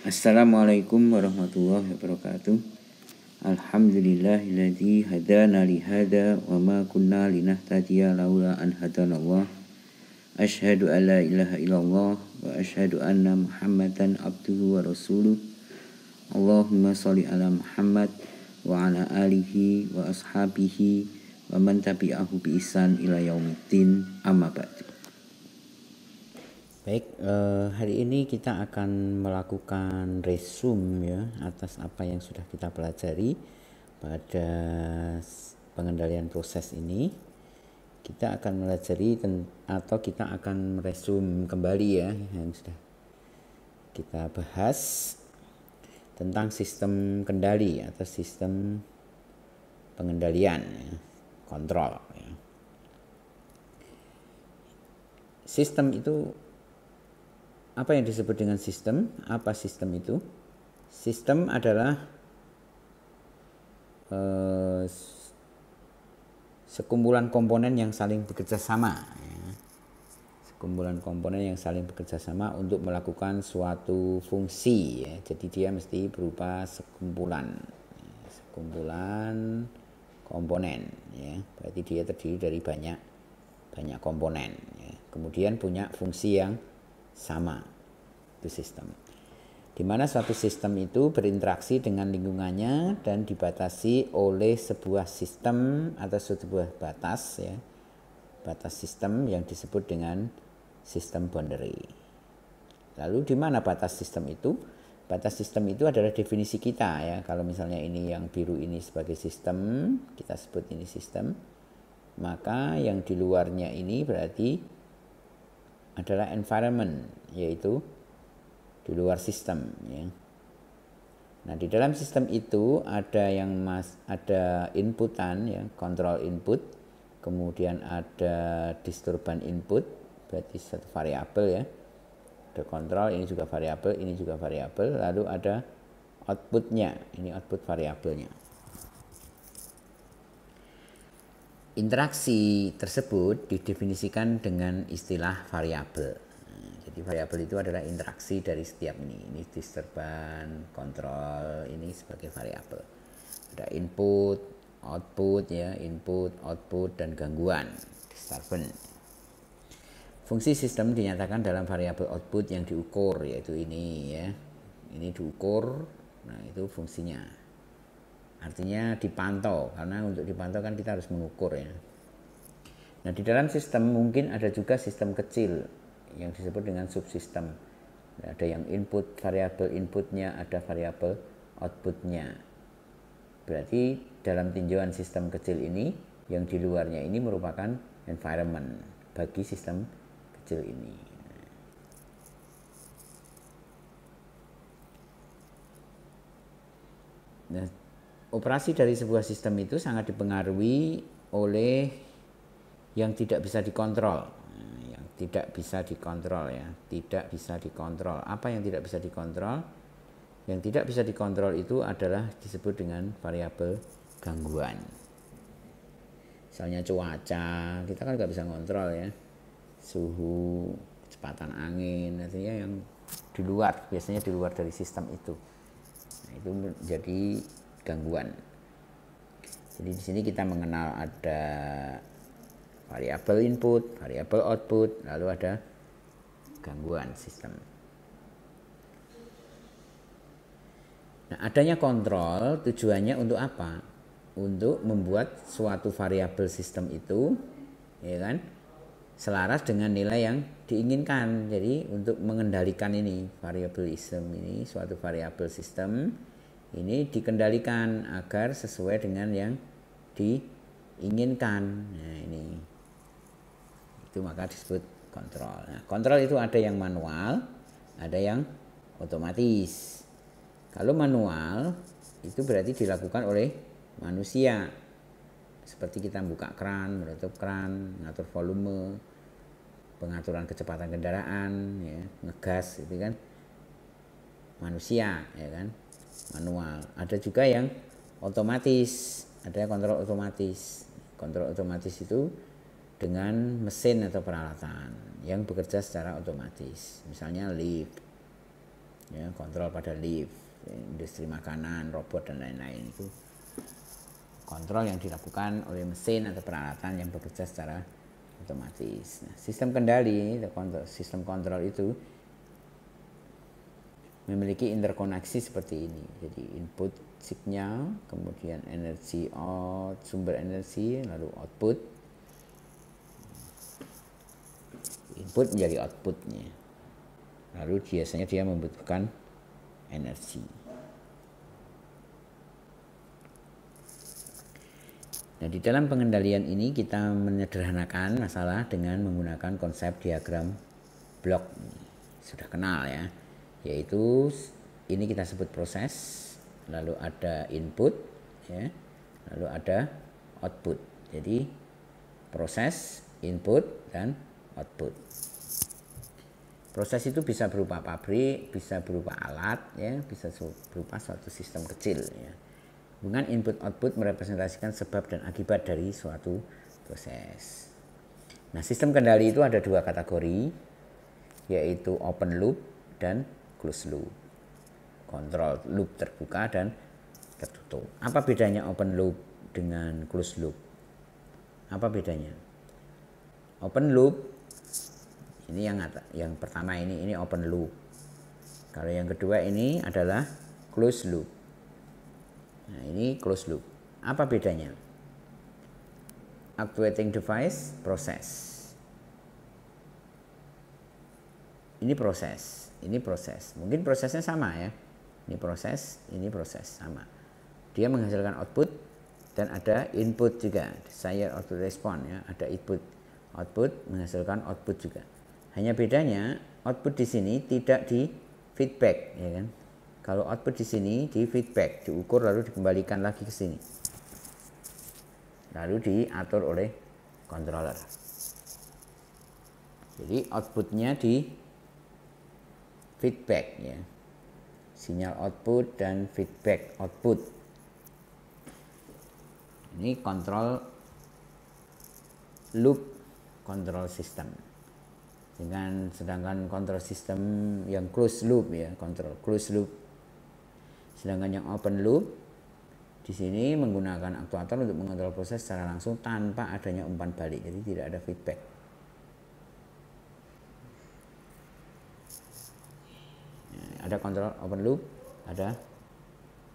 Assalamualaikum warahmatullahi wabarakatuh. Alhamdulillahilladzi hadana li hada wa ma kunna linahtadiya laula an hadanallah. Asyhadu an la ilaha illallah wa asyhadu anna Muhammadan abduhu wa rasuluh. Allahumma shalli ala Muhammad wa ala alihi wa ashabihi wa man tabi'ahu bi ihsan ila yaumiddin, amma ba'du. Baik, hari ini kita akan melakukan resume ya atas apa yang sudah kita pelajari pada pengendalian proses ini. Kita akan melajari atau kita akan meresume kembali ya yang sudah kita bahas tentang sistem kendali atau sistem pengendalian ya, kontrol ya. Sistem itu apa yang disebut dengan sistem? Apa sistem itu? Sistem adalah sekumpulan komponen yang saling bekerja sama. Ya. Sekumpulan komponen yang saling bekerja sama untuk melakukan suatu fungsi. Ya. Jadi dia mesti berupa sekumpulan, sekumpulan komponen. Ya. Berarti dia terdiri dari banyak komponen. Ya. Kemudian punya fungsi yang sama, itu sistem. Di mana suatu sistem itu berinteraksi dengan lingkungannya dan dibatasi oleh sebuah sistem atau sebuah batas ya. Batas sistem yang disebut dengan sistem boundary. Lalu di mana batas sistem itu? Batas sistem itu adalah definisi kita ya. Kalau misalnya ini yang biru ini sebagai sistem, kita sebut ini sistem. Maka yang di luarnya ini berarti adalah environment, yaitu di luar sistem ya. Nah, di dalam sistem itu ada ada inputan ya, control input, kemudian ada disturban input, berarti satu variabel ya. Ada kontrol, ini juga variabel, ini juga variabel, lalu ada outputnya, ini output variabelnya. Interaksi tersebut didefinisikan dengan istilah variabel. Jadi variabel itu adalah interaksi dari setiap ini disturban, kontrol, ini sebagai variabel. Ada input, output ya, input, output dan gangguan, disturban. Fungsi sistem dinyatakan dalam variabel output yang diukur, yaitu ini ya. Ini diukur, nah itu fungsinya. Artinya dipantau, karena untuk dipantau kan kita harus mengukur ya. Nah, di dalam sistem mungkin ada juga sistem kecil yang disebut dengan subsistem. Ada yang input, variabel inputnya, ada variabel outputnya. Berarti dalam tinjauan sistem kecil ini, yang di luarnya ini merupakan environment bagi sistem kecil ini. Nah, operasi dari sebuah sistem itu sangat dipengaruhi oleh yang tidak bisa dikontrol. Yang tidak bisa dikontrol ya, tidak bisa dikontrol. Apa yang tidak bisa dikontrol? Yang tidak bisa dikontrol itu adalah disebut dengan variabel gangguan. Misalnya cuaca, kita kan nggak bisa ngontrol ya. Suhu, kecepatan angin, artinya yang di luar, biasanya di luar dari sistem itu. Nah, itu menjadi gangguan. Jadi di sini kita mengenal ada variabel input, variabel output, lalu ada gangguan sistem. Nah, adanya kontrol tujuannya untuk apa? Untuk membuat suatu variabel sistem itu, ya kan, selaras dengan nilai yang diinginkan. Jadi untuk mengendalikan ini variableism ini, suatu variabel sistem ini dikendalikan agar sesuai dengan yang diinginkan. Nah, ini itu maka disebut kontrol. Nah, kontrol itu ada yang manual, ada yang otomatis. Kalau manual itu berarti dilakukan oleh manusia. Seperti kita buka keran, menutup keran, mengatur volume, pengaturan kecepatan kendaraan, ya, ngegas itu kan manusia, ya kan, manual. Ada juga yang otomatis, ada kontrol otomatis. Kontrol otomatis itu dengan mesin atau peralatan yang bekerja secara otomatis. Misalnya lift. ya, kontrol pada lift, industri makanan, robot dan lain-lain. Itu kontrol yang dilakukan oleh mesin atau peralatan yang bekerja secara otomatis. Nah, sistem kendali, sistem kontrol itu memiliki interkoneksi seperti ini. Jadi input signal, kemudian energi sumber energi, lalu output. Input menjadi outputnya. Lalu biasanya dia membutuhkan energi. Nah, di dalam pengendalian ini kita menyederhanakan masalah dengan menggunakan konsep diagram blok. Sudah kenal ya. Yaitu ini kita sebut proses, lalu ada input ya, lalu ada output. Jadi proses, input dan output. Proses itu bisa berupa pabrik, bisa berupa alat ya, bisa berupa suatu sistem kecil ya. Dengan input output merepresentasikan sebab dan akibat dari suatu proses. Nah, sistem kendali itu ada dua kategori, yaitu open loop dan closed loop. Kontrol loop terbuka dan tertutup. Apa bedanya open loop dengan closed loop? Apa bedanya? Open loop ini yang pertama ini open loop. Kalau yang kedua ini adalah closed loop. Nah, ini closed loop. Apa bedanya? Actuating device, proses. Ini proses, ini proses. Mungkin prosesnya sama ya. Ini proses sama. Dia menghasilkan output dan ada input juga. Desired output response ya, ada output menghasilkan output juga. Hanya bedanya output di sini tidak di feedback ya kan. Kalau output di sini di feedback, diukur lalu dikembalikan lagi ke sini. Lalu diatur oleh controller. Jadi outputnya di feedback ya. Sinyal output dan feedback output. Ini kontrol loop control system. Sedangkan kontrol sistem yang closed loop ya, kontrol closed loop. Sedangkan yang open loop di sini menggunakan aktuator untuk mengontrol proses secara langsung tanpa adanya umpan balik. Jadi tidak ada feedback. Ada kontrol open loop, ada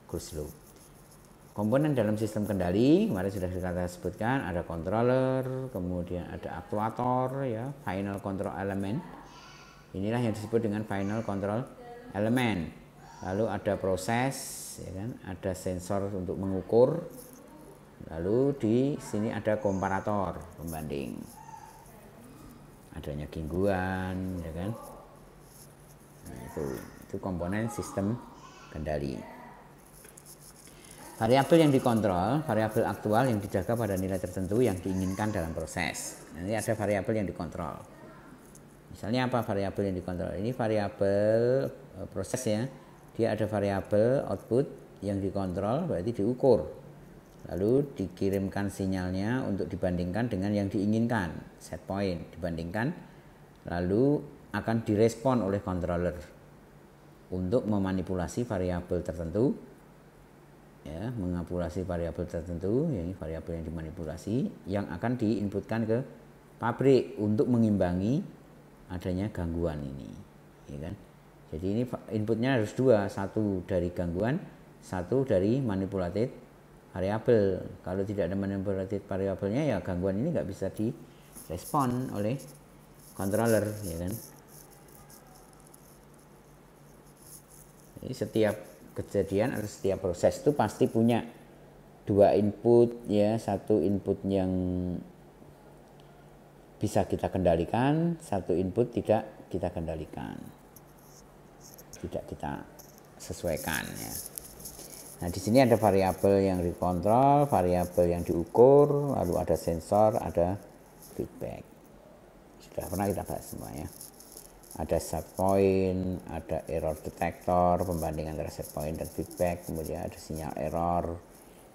closed loop. Komponen dalam sistem kendali kemarin sudah kita sebutkan, ada controller, kemudian ada aktuator ya, final control element. Inilah yang disebut dengan final control element. Lalu ada proses ya kan, ada sensor untuk mengukur. Lalu di sini ada komparator, pembanding. Adanya gangguan ya kan. Nah, itu komponen sistem kendali. Variabel yang dikontrol, variabel aktual yang dijaga pada nilai tertentu yang diinginkan dalam proses. Nanti ada variabel yang dikontrol. Misalnya apa variabel yang dikontrol? Ini variabel proses ya. Dia ada variabel output yang dikontrol, berarti diukur. Lalu dikirimkan sinyalnya untuk dibandingkan dengan yang diinginkan, set point dibandingkan, lalu akan direspon oleh controller untuk memanipulasi variabel tertentu. Ya, menganipulasi variabel tertentu, ini variabel yang dimanipulasi yang akan diinputkan ke pabrik untuk mengimbangi adanya gangguan ini, ya kan? Jadi ini inputnya harus dua, satu dari gangguan, satu dari manipulatif variabel. Kalau tidak ada manipulatif variabelnya ya gangguan ini nggak bisa direspon oleh controller, ya kan? Jadi setiap kejadian atau setiap proses itu pasti punya dua input ya, satu input yang bisa kita kendalikan, satu input tidak kita kendalikan, tidak kita sesuaikan ya. Nah, di sini ada variabel yang dikontrol, variabel yang diukur, lalu ada sensor, ada feedback. Sudah pernah kita bahas semua ya. Ada set point, ada error detector, pembandingan antara set point dan feedback, kemudian ada sinyal error.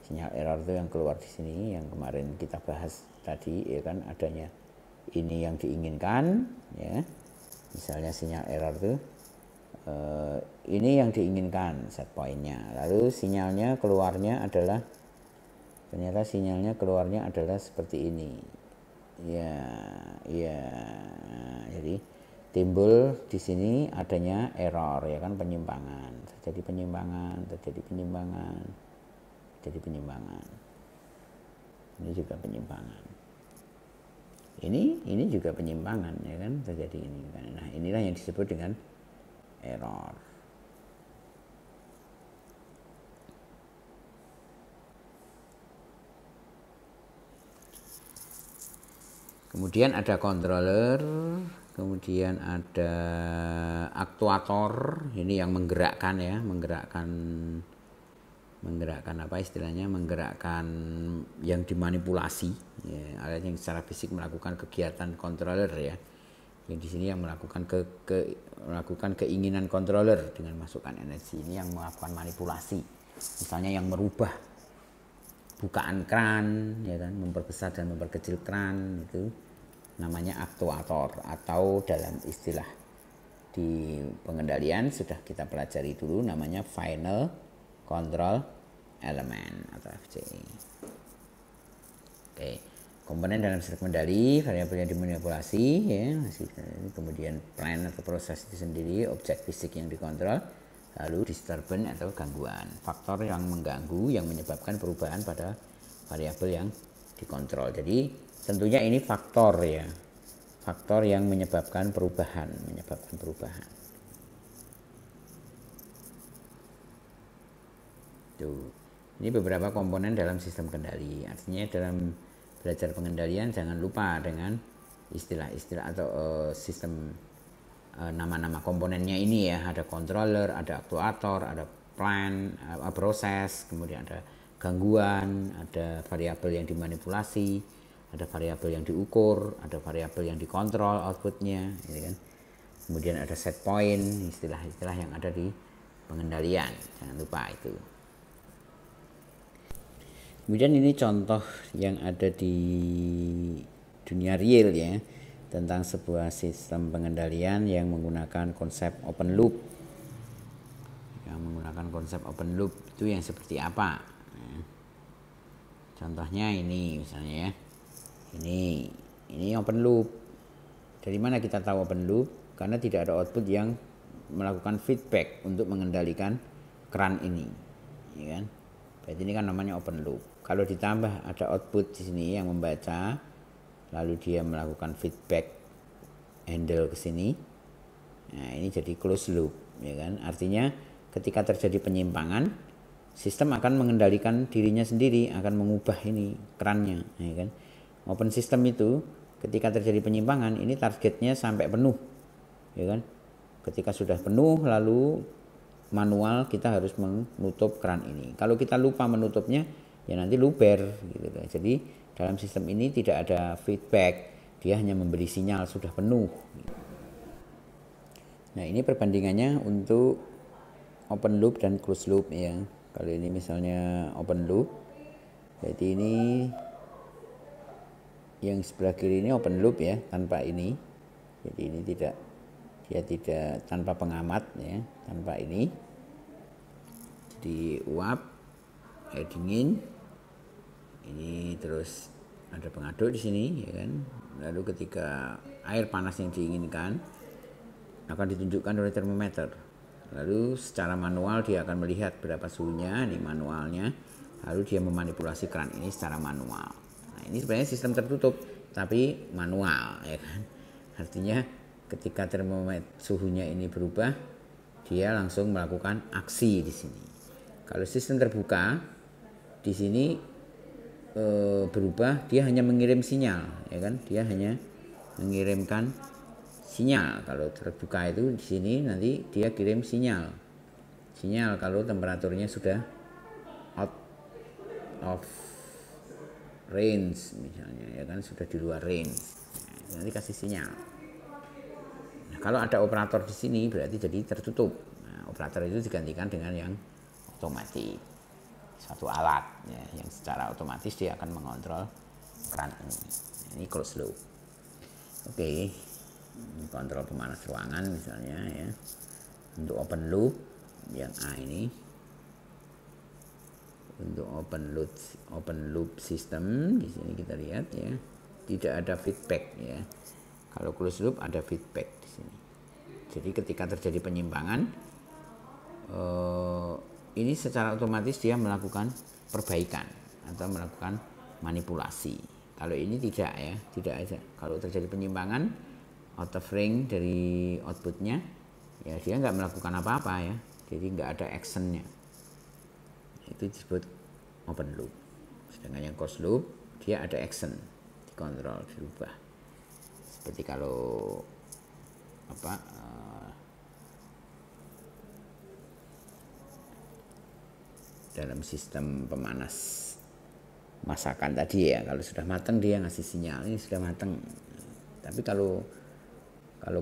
Sinyal error itu yang keluar di sini, yang kemarin kita bahas tadi ya kan, adanya ini yang diinginkan ya. Misalnya sinyal error itu Ini yang diinginkan set pointnya. Lalu sinyalnya keluarnya adalah, ternyata sinyalnya keluarnya adalah seperti ini. Ya, jadi timbul di sini adanya error, ya kan, penyimpangan. Terjadi penyimpangan. Ini juga penyimpangan. Ini juga penyimpangan, ya kan, terjadi ini. Nah, inilah yang disebut dengan error. Kemudian ada controller, kemudian ada aktuator, ini yang menggerakkan, ya, menggerakkan apa istilahnya, menggerakkan yang dimanipulasi, ya, alat yang secara fisik melakukan kegiatan controller, ya. Yang di sini yang melakukan melakukan keinginan controller dengan masukkan energi, ini yang melakukan manipulasi, misalnya yang merubah bukaan kran, ya kan, memperbesar dan memperkecil kran, itu namanya aktuator, atau dalam istilah di pengendalian sudah kita pelajari dulu, namanya final control element atau FCE. Oke, komponen dalam sistem kendali, variabel yang dimanipulasi, ya, kemudian plan atau proses itu sendiri, objek fisik yang dikontrol, lalu disturbance atau gangguan, faktor yang mengganggu yang menyebabkan perubahan pada variabel yang dikontrol. Jadi tentunya ini faktor, ya, faktor yang menyebabkan perubahan, Tuh. Ini beberapa komponen dalam sistem kendali. Artinya dalam belajar pengendalian jangan lupa dengan istilah-istilah atau sistem nama-nama komponennya ini, ya. Ada controller, ada aktuator, ada plan, proses, kemudian ada gangguan, ada variabel yang dimanipulasi, ada variabel yang diukur, ada variabel yang dikontrol outputnya, gitu kan. Kemudian ada set point, istilah-istilah yang ada di pengendalian, jangan lupa itu. Kemudian ini contoh yang ada di dunia real, ya, tentang sebuah sistem pengendalian yang menggunakan konsep open loop. Itu yang seperti apa? Contohnya ini misalnya, ya. Ini open loop. Dari mana kita tahu open loop? Karena tidak ada output yang melakukan feedback untuk mengendalikan kran ini, ya kan? Berarti ini kan namanya open loop. Kalau ditambah ada output di sini yang membaca, lalu dia melakukan feedback handle ke sini, nah ini jadi closed loop, ya kan? Artinya ketika terjadi penyimpangan, sistem akan mengendalikan dirinya sendiri, akan mengubah ini kerannya, ya kan? Open system itu ketika terjadi penyimpangan, ini targetnya sampai penuh, ya kan? Ketika sudah penuh, lalu manual kita harus menutup keran ini. Kalau kita lupa menutupnya, ya nanti luber, gitu. Jadi dalam sistem ini tidak ada feedback, dia hanya memberi sinyal sudah penuh. Nah, ini perbandingannya untuk open loop dan closed loop, ya. Kalau ini misalnya open loop, jadi ini yang sebelah kiri ini open loop, ya, tanpa ini. Jadi ini tidak tanpa pengamat, ya, tanpa ini. Jadi uap, air dingin, ini terus ada pengaduk di sini, ya kan. Lalu ketika air panas yang diinginkan akan ditunjukkan oleh termometer. Lalu secara manual dia akan melihat berapa suhunya, ini manualnya. Lalu dia memanipulasi keran ini secara manual. Nah, ini sebenarnya sistem tertutup tapi manual, ya kan. Artinya ketika termometer suhunya ini berubah, dia langsung melakukan aksi di sini. Kalau sistem terbuka, di sini berubah, dia hanya mengirim sinyal, ya kan? Dia hanya mengirimkan sinyal. Kalau terbuka itu di sini nanti dia kirim sinyal. Sinyal kalau temperaturnya sudah out of range misalnya, ya kan, sudah di luar range. Nah, nanti kasih sinyal. Nah, kalau ada operator di sini berarti jadi tertutup. Nah, operator itu digantikan dengan yang otomatis, satu alat, ya, yang secara otomatis dia akan mengontrol keran ini. Ini closed loop. Oke, kontrol pemanas ruangan misalnya, ya. Untuk open loop yang A ini, untuk open loop system di sini kita lihat ya, tidak ada feedback ya. Kalau closed loop ada feedback di sini. Jadi ketika terjadi penyimpangan, ini secara otomatis dia melakukan perbaikan atau melakukan manipulasi. Kalau ini tidak ya, tidak ada. Kalau terjadi penyimpangan, out of range dari outputnya, ya dia nggak melakukan apa-apa ya, jadi nggak ada actionnya. Itu disebut open loop. Sedangkan yang closed loop dia ada action, dikontrol, dirubah. Seperti kalau dalam sistem pemanas masakan tadi ya, kalau sudah matang dia ngasih sinyal ini sudah matang. Tapi kalau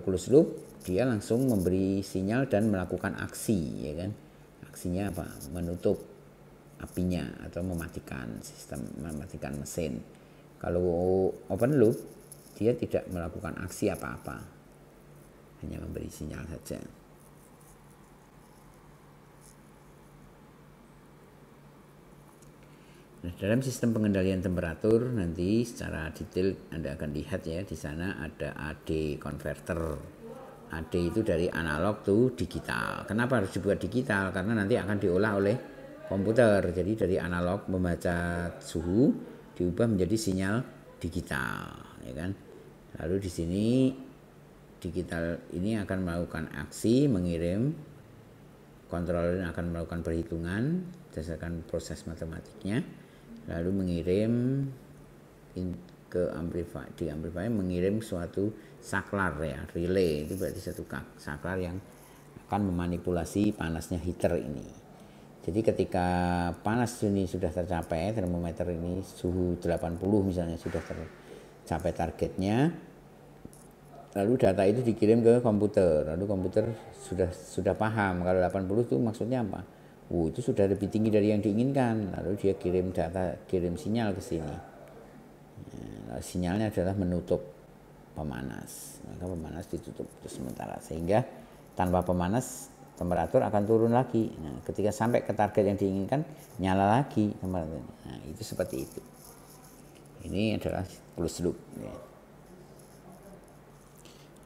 closed loop dia langsung memberi sinyal dan melakukan aksi ya kan. Aksinya apa? Menutup apinya atau mematikan sistem, mematikan mesin. Kalau open loop dia tidak melakukan aksi apa-apa, hanya memberi sinyal saja. Nah, dalam sistem pengendalian temperatur nanti secara detail Anda akan lihat ya, di sana ada AD converter. AD itu dari analog to digital. Kenapa harus dibuat digital? Karena nanti akan diolah oleh komputer. Jadi dari analog membaca suhu diubah menjadi sinyal digital, ya kan? Lalu di sini digital ini akan melakukan aksi mengirim, controller akan melakukan perhitungan berdasarkan proses matematiknya, lalu mengirim ke amplifier, di amplifier mengirim suatu saklar ya, relay. Itu berarti satu saklar yang akan memanipulasi panasnya heater ini. Jadi ketika panas ini sudah tercapai, termometer ini suhu 80 misalnya sudah tercapai targetnya, lalu data itu dikirim ke komputer. Lalu komputer sudah paham kalau 80 itu maksudnya apa. Itu sudah lebih tinggi dari yang diinginkan. Lalu dia kirim data, kirim sinyal ke sini. Nah, sinyalnya adalah menutup pemanas. Maka pemanas ditutup sementara, sehingga tanpa pemanas temperatur akan turun lagi. Nah, ketika sampai ke target yang diinginkan, nyala lagi temperatur. Nah, itu seperti itu. Ini adalah closed loop. Ya.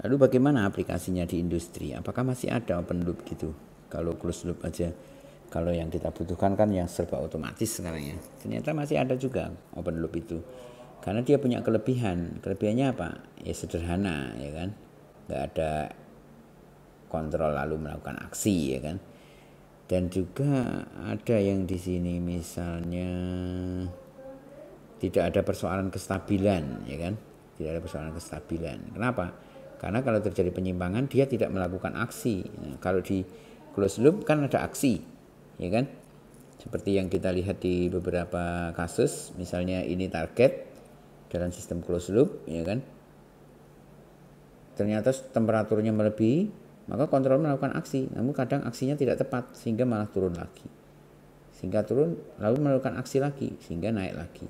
Lalu bagaimana aplikasinya di industri? Apakah masih ada open loop gitu? Kalau closed loop aja, kalau yang kita butuhkan kan yang serba otomatis sekarang ya. Ternyata masih ada juga open loop itu. Karena dia punya kelebihan. Kelebihannya apa? Ya sederhana ya kan. Nggak ada kontrol lalu melakukan aksi ya kan. Dan juga ada yang di sini misalnya tidak ada persoalan kestabilan ya kan. Tidak ada persoalan kestabilan. Kenapa? Karena kalau terjadi penyimpangan dia tidak melakukan aksi. Nah, kalau di closed loop kan ada aksi ya kan. Seperti yang kita lihat di beberapa kasus, misalnya ini target dalam sistem closed loop ya kan. Ternyata temperaturnya melebihi, maka kontrol melakukan aksi, namun kadang aksinya tidak tepat sehingga malah turun lagi. Sehingga turun lalu melakukan aksi lagi sehingga naik lagi,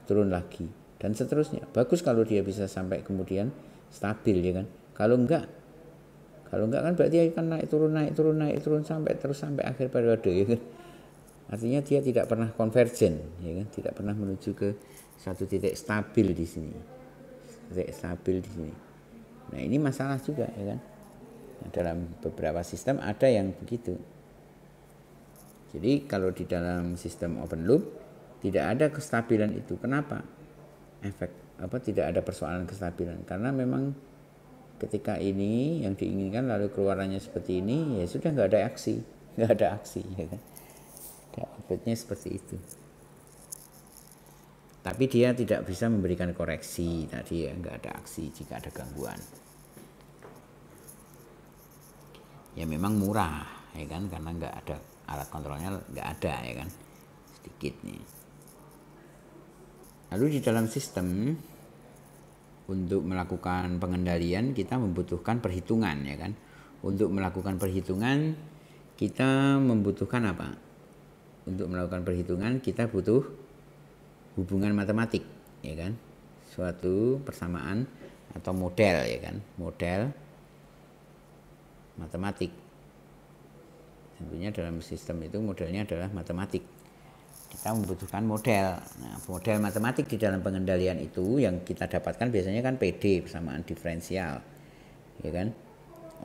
turun lagi dan seterusnya. Bagus kalau dia bisa sampai kemudian stabil ya kan. Kalau enggak kan berarti akan naik turun sampai akhir periode ya kan. Artinya dia tidak pernah konvergen ya kan, tidak pernah menuju ke satu titik stabil di sini. Titik stabil di sini. Nah, ini masalah juga ya kan. Nah, dalam beberapa sistem ada yang begitu. Jadi kalau di dalam sistem open loop tidak ada kestabilan itu. Kenapa? Tidak ada persoalan kestabilan? Karena memang ketika ini yang diinginkan lalu keluarannya seperti ini, ya sudah nggak ada aksi ya kan. Outputnya seperti itu. Tapi dia tidak bisa memberikan koreksi tadi ya, nggak ada aksi jika ada gangguan. Ya memang murah ya kan, karena nggak ada alat kontrolnya, nggak ada ya kan, sedikit nih. Lalu di dalam sistem untuk melakukan pengendalian kita membutuhkan perhitungan ya kan. Untuk melakukan perhitungan kita membutuhkan apa? Untuk melakukan perhitungan kita butuh hubungan matematik ya kan, suatu persamaan atau model ya kan, model matematik. Tentunya dalam sistem itu modelnya adalah matematik. Kita membutuhkan model. Nah, model matematik di dalam pengendalian itu yang kita dapatkan biasanya kan PD, persamaan diferensial, ya kan,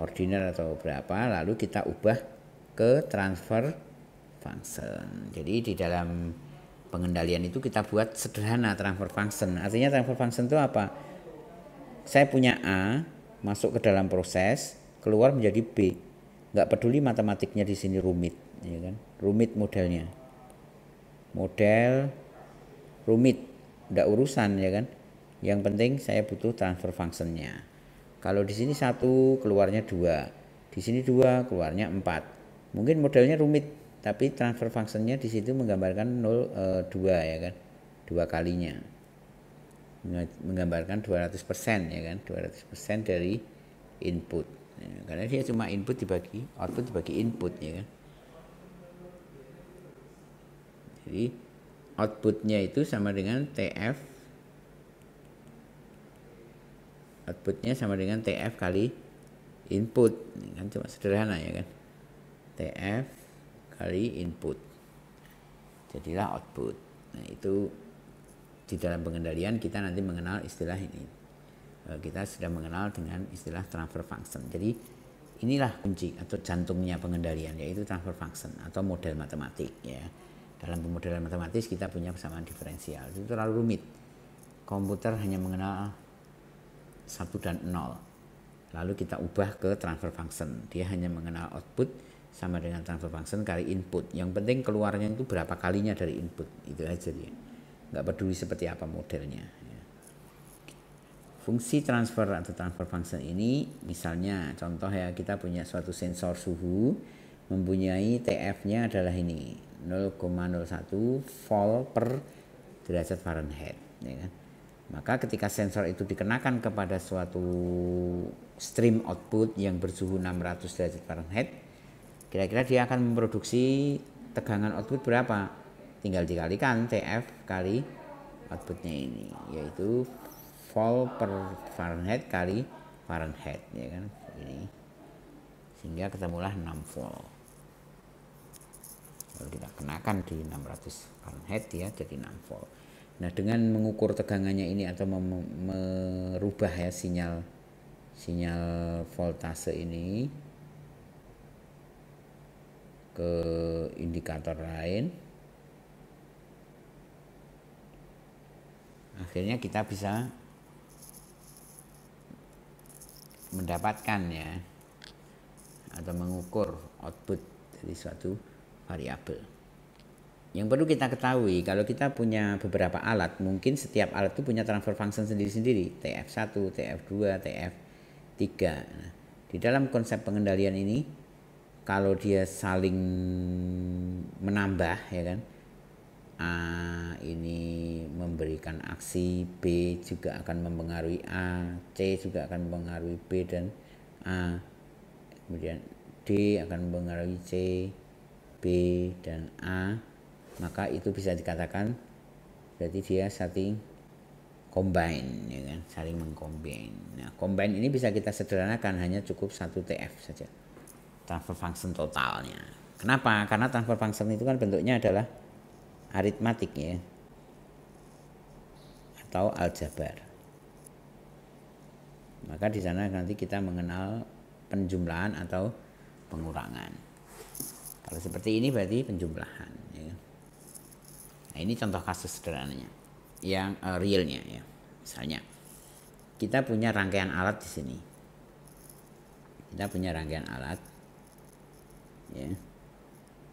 ordinal atau berapa, lalu kita ubah ke transfer function. Jadi di dalam pengendalian itu kita buat sederhana transfer function. Artinya transfer function itu apa? Saya punya A, masuk ke dalam proses, keluar menjadi B. Nggak peduli matematiknya di sini rumit, ya kan? Rumit modelnya. Model rumit, nggak urusan, ya kan? Yang penting saya butuh transfer functionnya. Kalau di sini 1 keluarnya 2, di sini 2 keluarnya 4. Mungkin modelnya rumit, tapi transfer functionnya di situ menggambarkan 2, ya kan? 2 kalinya. Menggambarkan 200%, ya kan? 200% dari input. Ya, karena dia cuma input dibagi output dibagi input, ya kan? Jadi outputnya itu sama dengan TF, outputnya sama dengan TF kali input, kan cuma sederhana, ya kan? TF kali input, jadilah output. Nah, itu di dalam pengendalian kita nanti mengenal istilah ini. Kita sudah mengenal dengan istilah transfer function. Jadi inilah kunci atau jantungnya pengendalian, yaitu transfer function atau model matematik, ya. Dalam pemodelan matematis kita punya persamaan diferensial. Itu terlalu rumit. Komputer hanya mengenal 1 dan 0. Lalu kita ubah ke transfer function. Dia hanya mengenal output sama dengan transfer function kali input. Yang penting keluarnya itu berapa kalinya dari input. Itu aja dia. Nggak peduli seperti apa modelnya. Fungsi transfer atau transfer function ini, misalnya contoh ya, kita punya suatu sensor suhu mempunyai TF-nya adalah ini 0,01 volt per derajat Fahrenheit, ya kan? Maka ketika sensor itu dikenakan kepada suatu stream output yang bersuhu 600 derajat Fahrenheit, kira-kira dia akan memproduksi tegangan output berapa? Tinggal dikalikan TF kali outputnya ini, yaitu volt per Fahrenheit kali Fahrenheit, ya kan? Ini sehingga ketemulah 6 volt. Kalau kita kenakan di 600 Fahrenheit, dia jadi 6 volt. Nah, dengan mengukur tegangannya ini atau merubah ya sinyal voltase ini ke indikator lain, akhirnya kita bisa mendapatkan ya atau mengukur output dari suatu variabel. Yang perlu kita ketahui, kalau kita punya beberapa alat, mungkin setiap alat itu punya transfer function sendiri-sendiri, TF1, TF2, TF3. Nah, di dalam konsep pengendalian ini, kalau dia saling menambah, ya kan, A ini memberikan aksi, B juga akan mempengaruhi A, C juga akan mempengaruhi B dan A, kemudian D akan mempengaruhi C, B dan A, maka itu bisa dikatakan berarti dia saling combine, ya kan, saling mengcombine. Nah, combine ini bisa kita sederhanakan hanya cukup 1 TF saja, transfer function totalnya. Kenapa? Karena transfer function itu kan bentuknya adalah aritmatik, ya, atau aljabar. Maka di sana nanti kita mengenal penjumlahan atau pengurangan. Kalau seperti ini berarti penjumlahan, ya. Nah, ini contoh kasus sederhananya yang realnya, ya. Misalnya kita punya rangkaian alat di sini. Kita punya rangkaian alat, ya.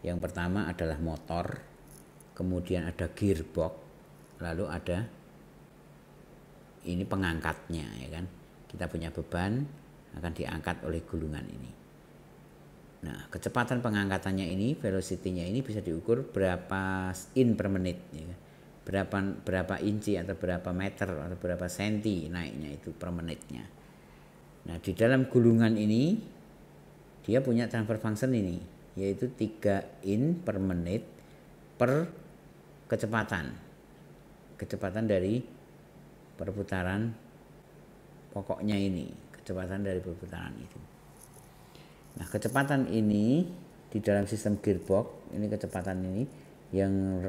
Yang pertama adalah motor, kemudian ada gearbox, lalu ada ini pengangkatnya, ya kan. Kita punya beban akan diangkat oleh gulungan ini. Nah, kecepatan pengangkatannya ini, velocity-nya ini bisa diukur berapa in per menit, ya. Berapa inci atau berapa meter atau berapa senti naiknya itu per menitnya. Nah, di dalam gulungan ini dia punya transfer function ini, yaitu 3 in per menit per kecepatan. Kecepatan dari perputaran pokoknya ini, kecepatan dari perputaran itu. Nah, kecepatan ini di dalam sistem gearbox ini kecepatan ini yang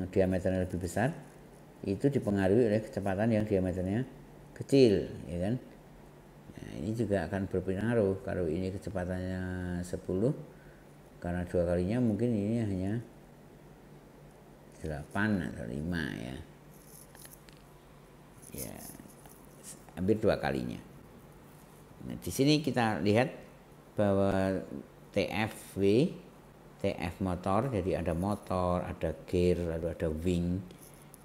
diameternya lebih besar itu dipengaruhi oleh kecepatan yang diameternya kecil, ya kan. Nah, ini juga akan berpengaruh. Kalau ini kecepatannya 10, karena 2 kalinya mungkin ini hanya 8 atau 5 ya. Ya, hampir 2 kalinya. Nah, di sini kita lihat bahwa TFW, TF motor, jadi ada motor, ada gear, lalu ada wing.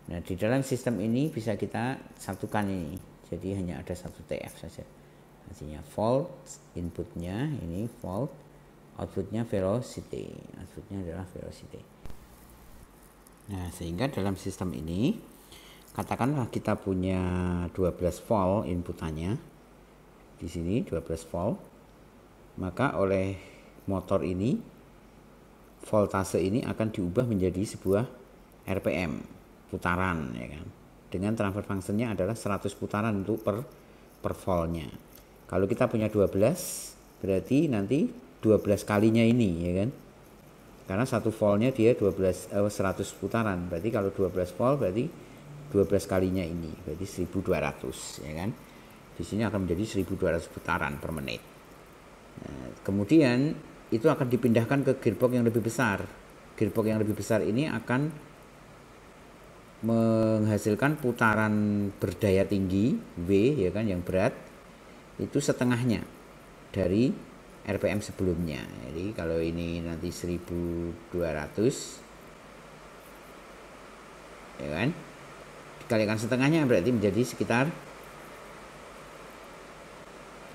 Nah, di dalam sistem ini bisa kita satukan ini. Jadi hanya ada satu TF saja. Artinya volt, inputnya ini volt, outputnya velocity. Outputnya adalah velocity. Nah, sehingga dalam sistem ini, katakanlah kita punya 12 volt inputannya. Di sini 12 volt. Maka oleh motor ini, voltase ini akan diubah menjadi sebuah RPM, putaran, ya kan. Dengan transfer functionnya adalah 100 putaran untuk per voltnya. Kalau kita punya 12, berarti nanti 12 kalinya ini, ya kan. Karena 1 voltnya dia 100 putaran. Berarti kalau 12 volt berarti 12 kalinya ini, berarti 1200, ya kan. Di sini akan menjadi 1200 putaran per menit. Nah, kemudian itu akan dipindahkan ke gearbox yang lebih besar. Gearbox yang lebih besar ini akan menghasilkan putaran berdaya tinggi W, ya kan, yang berat itu setengahnya dari RPM sebelumnya. Jadi kalau ini nanti 1200, ya kan, dikalikan setengahnya berarti menjadi sekitar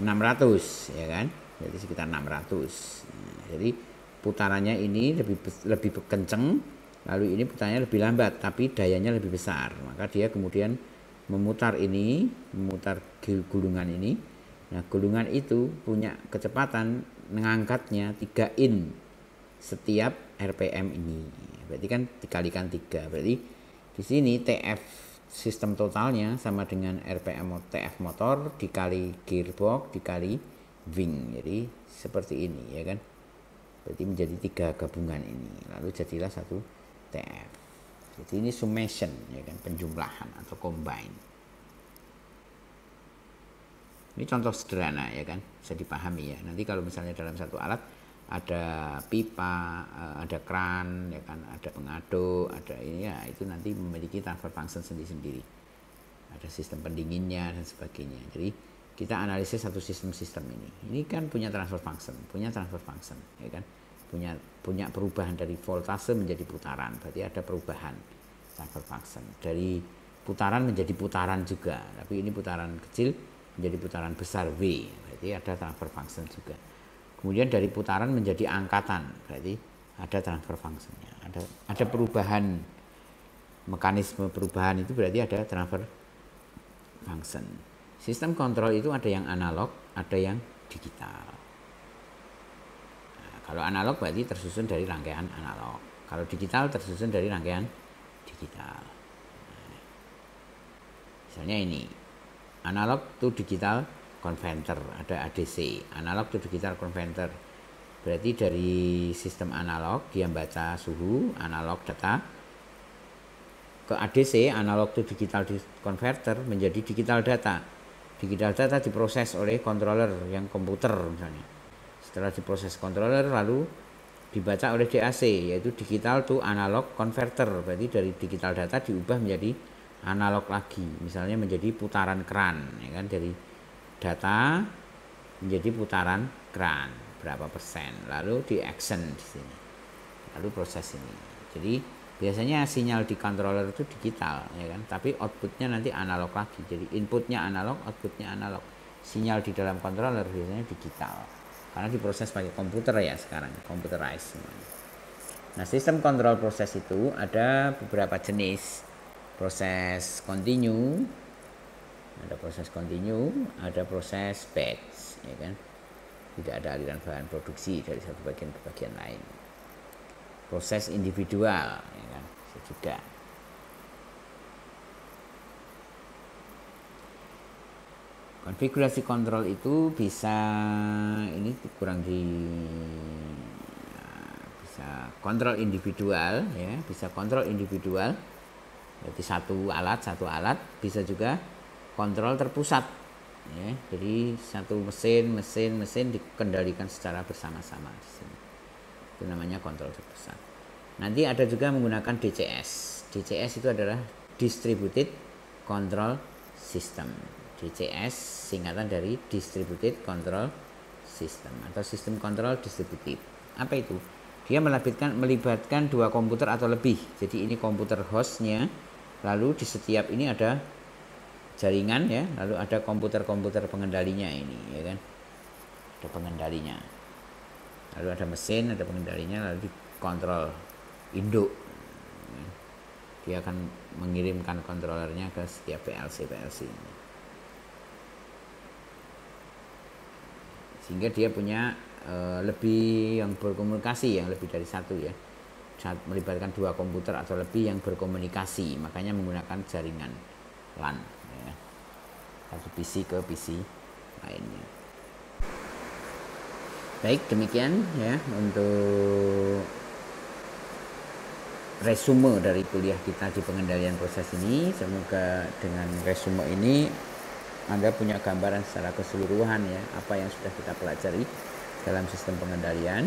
600, ya kan, jadi sekitar 600. Nah, jadi putarannya ini lebih kenceng, lalu ini putarannya lebih lambat tapi dayanya lebih besar, maka dia kemudian memutar gulungan ini. Nah, gulungan itu punya kecepatan mengangkatnya 3 in setiap RPM ini, berarti kan dikalikan 3, berarti di sini TF sistem totalnya sama dengan RPM TF motor dikali gearbox dikali wing, jadi seperti ini, ya kan. Berarti menjadi 3 gabungan ini, lalu jadilah satu TF. Jadi ini summation, ya kan, penjumlahan atau combine. Ini contoh sederhana, ya kan, bisa dipahami ya. Nanti kalau misalnya dalam satu alat ada pipa, ada kran, ya kan, ada pengaduk, ada ini ya, itu nanti memiliki transfer function sendiri-sendiri. Ada sistem pendinginnya dan sebagainya. Jadi kita analisis satu sistem ini. Ini kan punya transfer function, ya kan. Punya perubahan dari voltase menjadi putaran, berarti ada perubahan transfer function. Dari putaran menjadi putaran juga, tapi ini putaran kecil menjadi putaran besar W, berarti ada transfer function juga. Kemudian dari putaran menjadi angkatan, berarti ada transfer functionnya. Ada perubahan, mekanisme perubahan itu berarti ada transfer function. Sistem kontrol itu ada yang analog, ada yang digital. Nah, kalau analog berarti tersusun dari rangkaian analog. Kalau digital tersusun dari rangkaian digital. Nah, misalnya ini, analog to digital converter, ada ADC, analog to digital converter. Berarti dari sistem analog dia baca suhu, analog data, ke ADC, analog to digital converter, menjadi digital data. Digital data diproses oleh controller yang komputer misalnya. Setelah diproses controller lalu dibaca oleh DAC, yaitu digital to analog converter. Berarti dari digital data diubah menjadi analog lagi, misalnya menjadi putaran kran, ya kan, dari data menjadi putaran kran berapa persen, lalu di action di sini, lalu proses ini. Jadi biasanya sinyal di controller itu digital, ya kan, tapi outputnya nanti analog lagi. Jadi inputnya analog, outputnya analog. Sinyal di dalam controller biasanya digital, karena diproses pakai komputer ya sekarang, computerized semuanya. Nah, sistem kontrol proses itu ada beberapa jenis. Proses continue, ada proses batch, ya kan, tidak ada aliran bahan produksi dari satu bagian ke bagian lain. Proses individual, ya kan, bisa juga. Konfigurasi kontrol itu bisa, ini kurang bisa kontrol individual ya, bisa kontrol individual, berarti satu alat, bisa juga kontrol terpusat ya, jadi satu mesin dikendalikan secara bersama-sama di sini. Itu namanya kontrol terpusat. Nanti ada juga menggunakan DCS. DCS itu adalah Distributed Control System. DCS singkatan dari Distributed Control System atau sistem kontrol distributif. Apa itu? Dia melibatkan dua komputer atau lebih. Jadi ini komputer hostnya, lalu di setiap ini ada jaringan ya, lalu ada komputer-komputer pengendalinya ini ya kan. Ada pengendalinya. Lalu ada mesin, ada pengendalinya, lalu dikontrol induk. Dia akan mengirimkan kontrolernya ke setiap PLC ini. Sehingga dia punya lebih yang berkomunikasi, yang lebih dari satu ya. Saat melibatkan dua komputer atau lebih yang berkomunikasi, makanya menggunakan jaringan LAN ya. Satu PC ke PC lainnya. Baik, demikian ya untuk resume dari kuliah kita di pengendalian proses ini. Semoga dengan resume ini Anda punya gambaran secara keseluruhan ya, apa yang sudah kita pelajari dalam sistem pengendalian.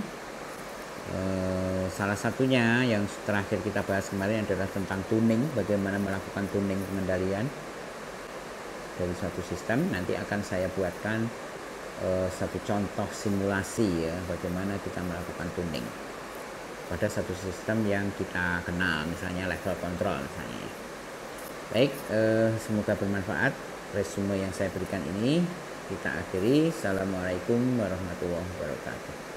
Salah satunya yang terakhir kita bahas kemarin adalah tentang tuning, bagaimana melakukan tuning pengendalian dari suatu sistem. Nanti akan saya buatkan satu contoh simulasi ya, bagaimana kita melakukan tuning pada satu sistem yang kita kenal, misalnya level control misalnya. Baik, semoga bermanfaat resume yang saya berikan ini. Kita akhiri. Assalamualaikum warahmatullahi wabarakatuh.